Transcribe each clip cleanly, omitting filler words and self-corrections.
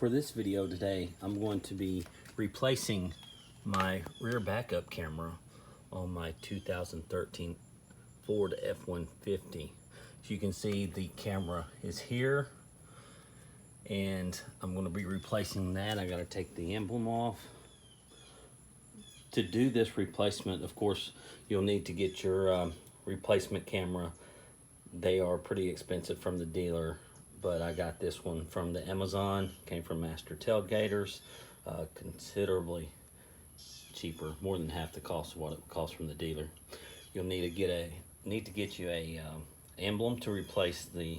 For this video today, I'm going to be replacing my rear backup camera on my 2013 Ford F150. As you can see, the camera is here, and I'm going to be replacing that. I got to take the emblem off. To do this replacement, of course, you'll need to get your replacement camera. They are pretty expensive from the dealer, but I got this one from the Amazon. Came from Master Tailgaters, considerably cheaper, more than half the cost of what it would cost from the dealer. You'll need to get you a emblem to replace the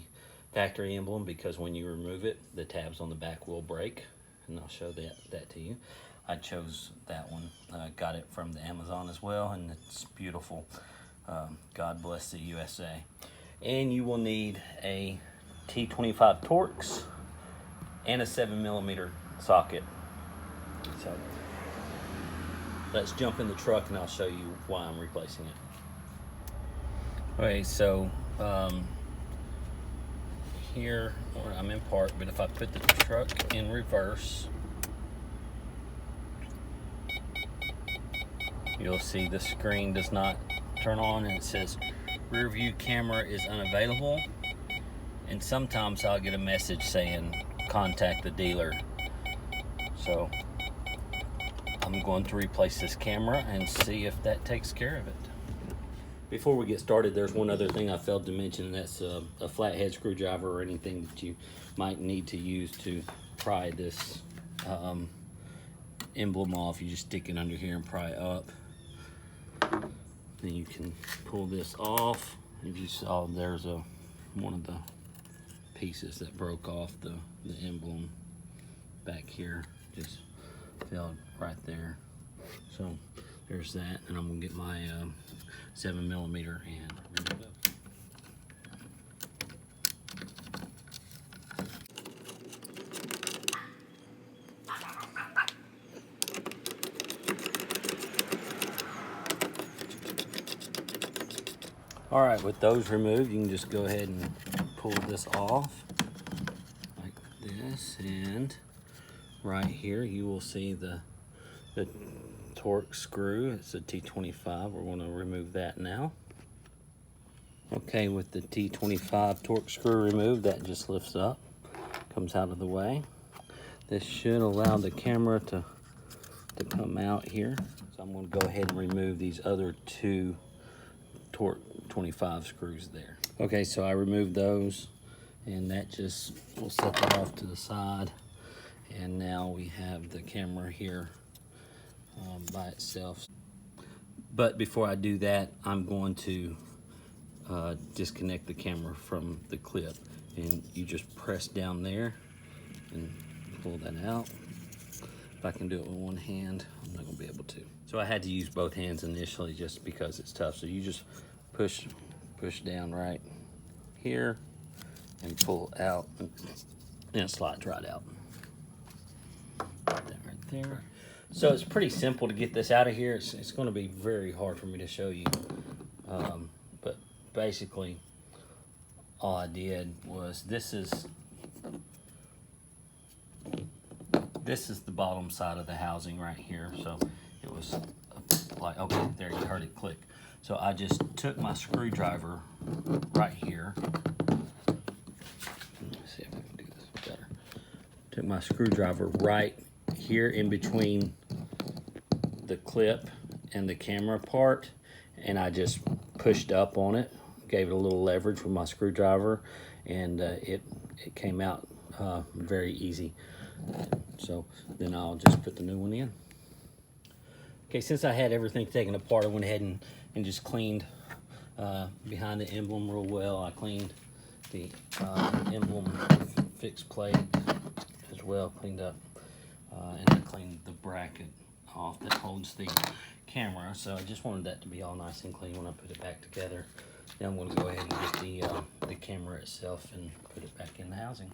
factory emblem, because when you remove it, the tabs on the back will break, and I'll show that to you. I chose that one. Got it from the Amazon as well, and it's beautiful. God bless the USA. And you will need a T25 Torx and a 7mm socket. So let's jump in the truck and I'll show you why I'm replacing it. Okay, so here I'm in park, but if I put the truck in reverse, you'll see the screen does not turn on, and it says rear view camera is unavailable. And sometimes I'll get a message saying contact the dealer. So I'm going to replace this camera and see if that takes care of it. Before we get started, there's one other thing I failed to mention, and that's a flathead screwdriver or anything that you might need to use to pry this emblem off. You just stick it under here and pry it up. Then you can pull this off. If you saw, there's one of the pieces that broke off the emblem back here, just fell right there. So there's that, and I'm gonna get my 7mm and remove it. All right, with those removed, you can just go ahead and pull this off like this, and right here you will see the Torx screw. It's a T25. We're going to remove that now. Okay, with the T25 Torx screw removed, that just lifts up, comes out of the way. This should allow the camera to come out here. So I'm going to go ahead and remove these other two Torx 25 screws there. Okay, so I removed those, and that just, we'll set that off to the side. And now we have the camera here by itself. But before I do that, I'm going to disconnect the camera from the clip. And you just press down there and pull that out. If I can do it with one hand, I'm not gonna be able to. So I had to use both hands initially just because it's tough. So you just push down right here and pull out, and it slides right out. Right there. So it's pretty simple to get this out of here. It's going to be very hard for me to show you, but basically all I did was this is the bottom side of the housing right here. So it was like, okay, there, you heard it click. So I just took my screwdriver right here. Let's see if I can do this better. Took my screwdriver right here in between the clip and the camera part, and I just pushed up on it, gave it a little leverage with my screwdriver, and it came out very easy. So then I'll just put the new one in. Okay, since I had everything taken apart, I went ahead and just cleaned behind the emblem real well. I cleaned the emblem fixed plate as well, cleaned up, and I cleaned the bracket off that holds the camera. So I just wanted that to be all nice and clean when I put it back together. Then I'm going to go ahead and get the camera itself and put it back in the housing.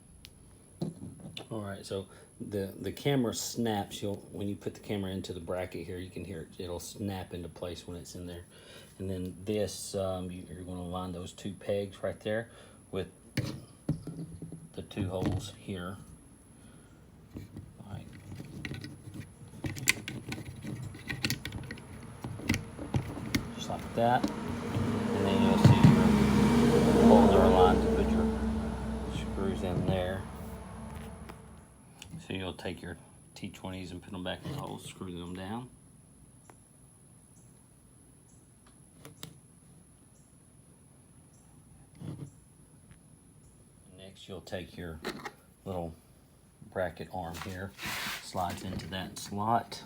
All right, so the camera snaps. When you put the camera into the bracket here, you can hear it. It'll snap into place when it's in there. And then this, you're going to line those two pegs right there with the two holes here. Like, just like that. And then you'll see your holder line to put your screws in there. So you'll take your T20s and put them back in the hole, screw them down. Next you'll take your little bracket arm here, slides into that slot,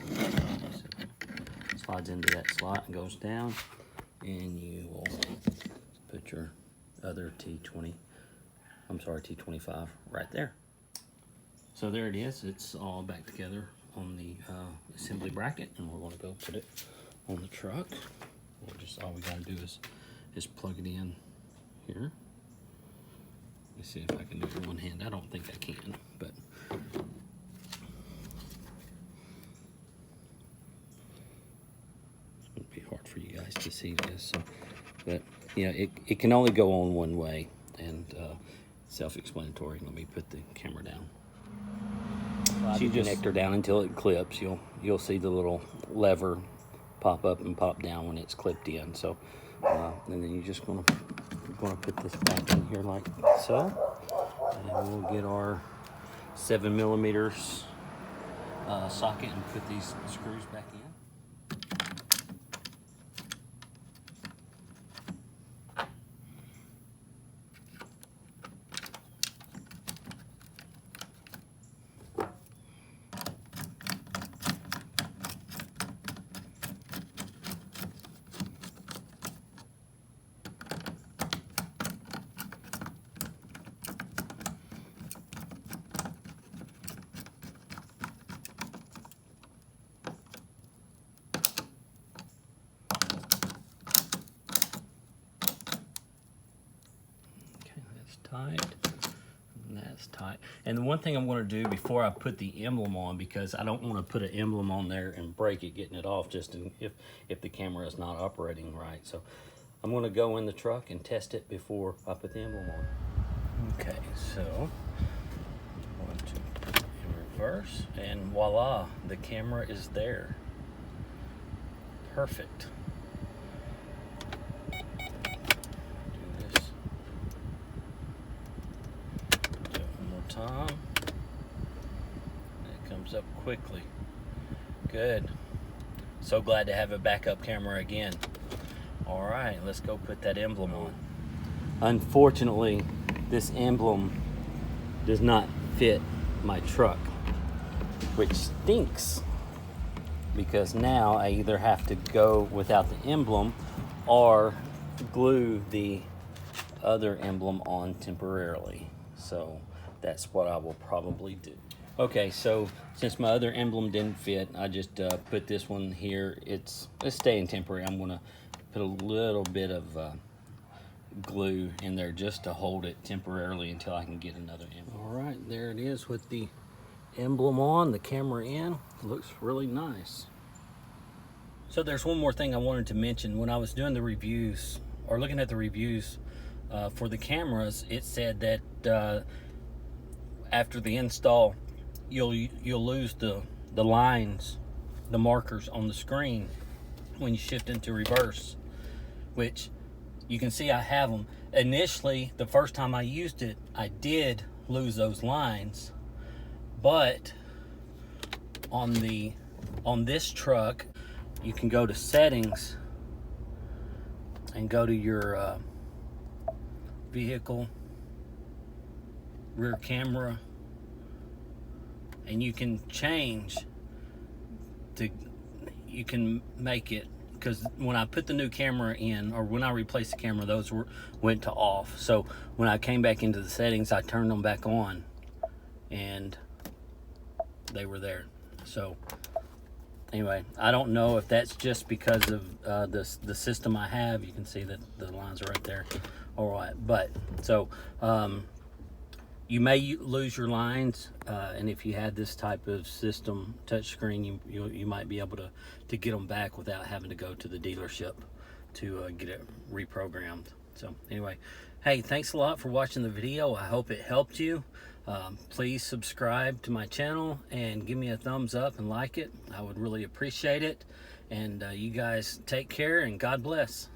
slides into that slot and goes down, and you will put your other T25 right there. So there it is, it's all back together on the assembly bracket, and we're going to go put it on the truck. All we got to do is plug it in here. Let me see if I can do it with one hand. I don't think I can, but it'd be hard for you guys to see this. So, but yeah, it can only go on one way, and self-explanatory. Let me put the camera down. So you just connect her down until it clips. You'll see the little lever pop up and pop down when it's clipped in. So, and then you're just gonna put this back in here like so, and we'll get our 7mm socket and put these screws back in. Tight, and that's tight. And the one thing I'm going to do before I put the emblem on, because I don't want to put an emblem on there and break it getting it off, just if the camera is not operating right. So I'm going to go in the truck and test it before I put the emblem on. Okay, so I'm going to put it in reverse, and voila, the camera is there. Perfect. Time. It comes up quickly. Good. So glad to have a backup camera again. All right, let's go put that emblem on. Unfortunately, this emblem does not fit my truck, which stinks, because now I either have to go without the emblem or glue the other emblem on temporarily. So that's what I will probably do. Okay, so since my other emblem didn't fit, I just put this one here. It's staying temporary. I'm gonna put a little bit of glue in there just to hold it temporarily until I can get another emblem. All right, there it is with the emblem on, the camera in. It looks really nice. So there's one more thing I wanted to mention. When I was doing the reviews, or looking at the reviews for the cameras, it said that after the install, you'll lose the lines, the markers on the screen when you shift into reverse, which you can see I have them. Initially, the first time I used it, I did lose those lines, but on this truck, you can go to settings and go to your vehicle, rear camera, and you can change you can make it, because when I put the new camera in, or when I replaced the camera, those went to off. So when I came back into the settings, I turned them back on and they were there. So anyway, I don't know if that's just because of the system I have. You can see that the lines are right there. All right, but so you may lose your lines, and if you had this type of system, touchscreen, you might be able to get them back without having to go to the dealership to get it reprogrammed. So anyway, Hey, thanks a lot for watching the video. I hope it helped you. Please subscribe to my channel and give me a thumbs up and like it. I would really appreciate it. And you guys take care and God bless.